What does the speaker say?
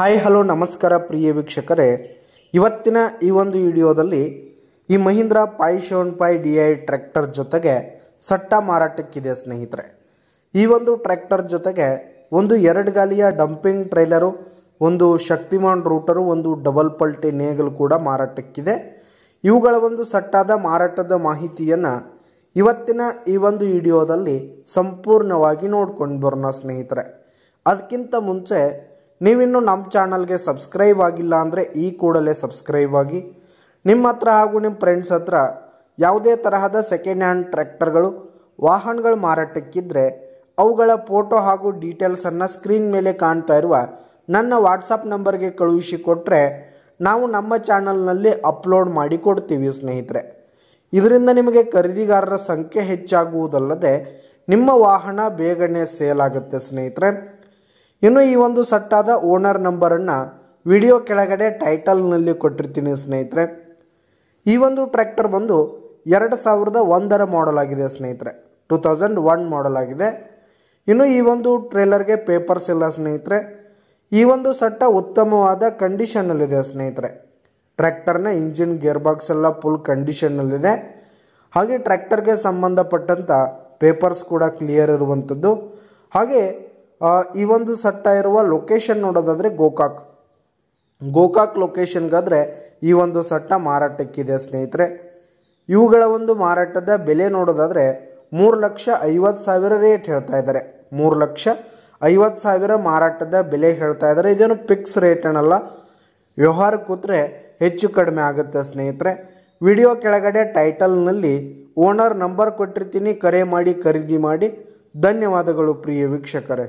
Hi hello ನಮಸ್ಕಾರ ಪ್ರಿಯ ವೀಕ್ಷಕರೇ, ಇವತ್ತಿನ ಈ ಒಂದು ವಿಡಿಯೋದಲ್ಲಿ ಈ ಮಹೀಂದ್ರಾ 575 DI ಟ್ರ್ಯಾಕ್ಟರ್ ಜೊತೆಗೆ ಸಟ್ಟ ಮಾರಾಟಕ್ಕಿದೆ ಸ್ನೇಹಿತರೆ. ಈ ಒಂದು ಟ್ರ್ಯಾಕ್ಟರ್ ಜೊತೆಗೆ ಒಂದು 2 ಗಾಲಿಯ ಡಂಪಿಂಗ್ ಟ್ರೈಲರು, ಒಂದು ಶಕ್ತಿಮಾನ್ ರೂಟರು, ಒಂದು ಡಬಲ್ ಪಲ್ಟಿ ನೇಗಲು ಕೂಡ ಮಾರಾಟಕ್ಕಿದೆ. ಇವುಗಳ ಒಂದು ಸಟ್ಟಾದ ಮಾರಾಟದ ಮಾಹಿತಿಯನ್ನು ಇವತ್ತಿನ ಈ ಒಂದು ವಿಡಿಯೋದಲ್ಲಿ ಸಂಪೂರ್ಣವಾಗಿ ನೋಡ್ಕೊಂಡು ಬರೋಣ ಸ್ನೇಹಿತರೆ. ಅದಕ್ಕಿಂತ ಮುಂಚೆ ನೀವಿನ್ನು ನಮ್ಮ ಚಾನಲ್ಗೆ ಸಬ್ಸ್ಕ್ರೈಬ್ ಆಗಿಲ್ಲ ಅಂದರೆ ಈ ಕೂಡಲೇ ಸಬ್ಸ್ಕ್ರೈಬ್ ಆಗಿ. ನಿಮ್ಮ ಹತ್ರ ಹಾಗೂ ನಿಮ್ಮ ಫ್ರೆಂಡ್ಸ್ ಹತ್ರ ಯಾವುದೇ ತರಹದ ಸೆಕೆಂಡ್ ಹ್ಯಾಂಡ್ ಟ್ರ್ಯಾಕ್ಟರ್ಗಳು, ವಾಹನಗಳು ಮಾರಾಟಕ್ಕಿದ್ದರೆ ಅವುಗಳ ಫೋಟೋ ಹಾಗೂ ಡೀಟೇಲ್ಸನ್ನು ಸ್ಕ್ರೀನ್ ಮೇಲೆ ಕಾಣ್ತಾ ಇರುವ ನನ್ನ ವಾಟ್ಸಪ್ ನಂಬರ್ಗೆ ಕಳುಹಿಸಿ ಕೊಟ್ಟರೆ ನಾವು ನಮ್ಮ ಚಾನಲ್ನಲ್ಲಿ ಅಪ್ಲೋಡ್ ಮಾಡಿ ಕೊಡ್ತೀವಿ ಸ್ನೇಹಿತರೆ. ಇದರಿಂದ ನಿಮಗೆ ಖರೀದಿಗಾರರ ಸಂಖ್ಯೆ ಹೆಚ್ಚಾಗುವುದಲ್ಲದೆ ನಿಮ್ಮ ವಾಹನ ಬೇಗನೆ ಸೇಲ್ ಆಗುತ್ತೆ ಸ್ನೇಹಿತರೆ. ಇನ್ನು ಈ ಒಂದು ಸಟ್ಟಾದ ಓನರ್ ನಂಬರನ್ನು ವಿಡಿಯೋ ಕೆಳಗಡೆ ಟೈಟಲ್ನಲ್ಲಿ ಕೊಟ್ಟಿರ್ತೀನಿ ಸ್ನೇಹಿತರೆ. ಈ ಒಂದು ಟ್ರ್ಯಾಕ್ಟರ್ ಬಂದು 2001 ಮಾಡಲ್ ಆಗಿದೆ ಸ್ನೇಹಿತರೆ, 2001 ಮಾಡಲ್ ಆಗಿದೆ. ಇನ್ನು ಈ ಒಂದು ಟ್ರೇಲರ್ಗೆ ಪೇಪರ್ಸ್ ಇಲ್ಲ ಸ್ನೇಹಿತರೆ. ಈ ಒಂದು ಸಟ್ಟ ಉತ್ತಮವಾದ ಕಂಡೀಷನ್ನಲ್ಲಿದೆ ಸ್ನೇಹಿತರೆ. ಟ್ರ್ಯಾಕ್ಟರ್ನ ಇಂಜಿನ್, ಗೇರ್ ಬಾಕ್ಸ್ ಎಲ್ಲ ಫುಲ್ ಕಂಡೀಷನ್ನಲ್ಲಿದೆ. ಹಾಗೆ ಟ್ರ್ಯಾಕ್ಟರ್ಗೆ ಸಂಬಂಧಪಟ್ಟಂಥ ಪೇಪರ್ಸ್ ಕೂಡ ಕ್ಲಿಯರ್ ಇರುವಂಥದ್ದು. ಹಾಗೆ ಈ ಒಂದು ಸಟ್ಟ ಇರುವ ಲೊಕೇಶನ್ ನೋಡೋದಾದರೆ ಗೋಕಾಕ್ ಲೊಕೇಶನ್ಗಾದರೆ ಈ ಒಂದು ಸಟ್ಟ ಮಾರಾಟಕ್ಕಿದೆ ಸ್ನೇಹಿತರೆ. ಇವುಗಳ ಒಂದು ಮಾರಾಟದ ಬೆಲೆ ನೋಡೋದಾದರೆ 3,50,000 ರೇಟ್ ಹೇಳ್ತಾ ಇದ್ದಾರೆ. 3,50,000 ಮಾರಾಟದ ಬೆಲೆ ಹೇಳ್ತಾ ಇದ್ದಾರೆ. ಇದೇನು ಫಿಕ್ಸ್ ರೇಟ್ ಏನಲ್ಲ, ವ್ಯವಹಾರ ಕೂತ್ರೆ ಹೆಚ್ಚು ಕಡಿಮೆ ಆಗುತ್ತೆ ಸ್ನೇಹಿತರೆ. ವಿಡಿಯೋ ಕೆಳಗಡೆ ಟೈಟಲ್ನಲ್ಲಿ ಓನರ್ ನಂಬರ್ ಕೊಟ್ಟಿರ್ತೀನಿ, ಕರೆ ಮಾಡಿ ಖರೀದಿ ಮಾಡಿ. ಧನ್ಯವಾದಗಳು ಪ್ರಿಯ ವೀಕ್ಷಕರೇ.